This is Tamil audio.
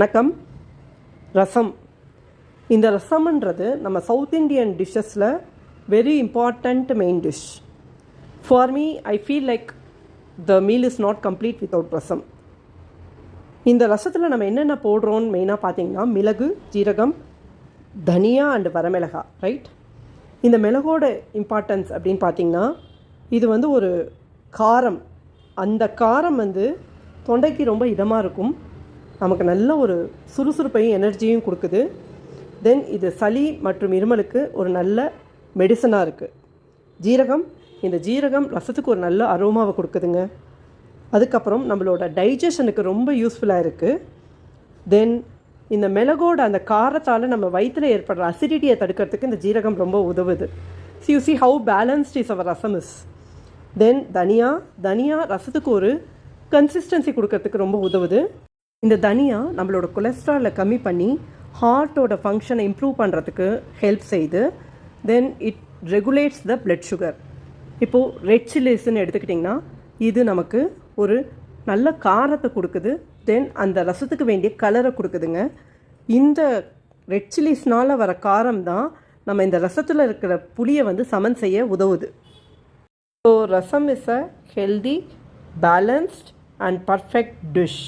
வணக்கம். ரசம். இந்த ரசம்ன்றது நம்ம சவுத் இண்டியன் டிஷ்ஷஸில் very important main dish. For me I feel like the meal is not complete without rasam. இந்த ரசத்தில் நம்ம என்னென்ன போடுறோன்னு மெயினாக பார்த்தீங்கன்னா மிளகு, ஜீரகம், தனியா அண்டு வரமிளகா, ரைட்? இந்த மிளகோட இம்பார்ட்டன்ஸ் அப்படின்னு பார்த்தீங்கன்னா இது ஒரு காரம். அந்த காரம் தொண்டைக்கு ரொம்ப இதமாக இருக்கும், நமக்கு நல்ல ஒரு சுறுசுறுப்பையும் எனர்ஜியும் கொடுக்குது. தென் இது சளி மற்றும் இருமலுக்கு ஒரு நல்ல மெடிசனாக இருக்குது. ஜீரகம், இந்த ஜீரகம் ரசத்துக்கு ஒரு நல்ல அரோமாவை கொடுக்குதுங்க. அதுக்கப்புறம் நம்மளோட டைஜஷனுக்கு ரொம்ப யூஸ்ஃபுல்லாக இருக்குது. தென் இந்த மிளகோட அந்த காரத்தால் நம்ம வயிற்றில் ஏற்படுற அசிடிட்டியை தடுக்கிறதுக்கு இந்த ஜீரகம் ரொம்ப உதவுது. So you see how balanced is our rasam is. Then தனியா ரசத்துக்கு ஒரு கன்சிஸ்டன்சி கொடுக்கறதுக்கு ரொம்ப உதவுது. இந்த தனியா நம்மளோட கொலஸ்ட்ராலை கம்மி பண்ணி ஹார்ட்டோட ஃபங்க்ஷனை இம்ப்ரூவ் பண்ணுறதுக்கு ஹெல்ப் செய்யுது. Then it regulates the blood sugar. இப்போது ரெட் சில்லிஸ்ன்னு எடுத்துக்கிட்டிங்கன்னா இது நமக்கு ஒரு நல்ல காரத்தை கொடுக்குது. தென் அந்த ரசத்துக்கு வேண்டிய கலரை கொடுக்குதுங்க. இந்த ரெட் சில்லிஸ்னால் வர காரம் தான் நம்ம இந்த ரசத்தில் இருக்கிற புளியை சமன் செய்ய உதவுது. So rasam is a healthy, balanced and perfect dish.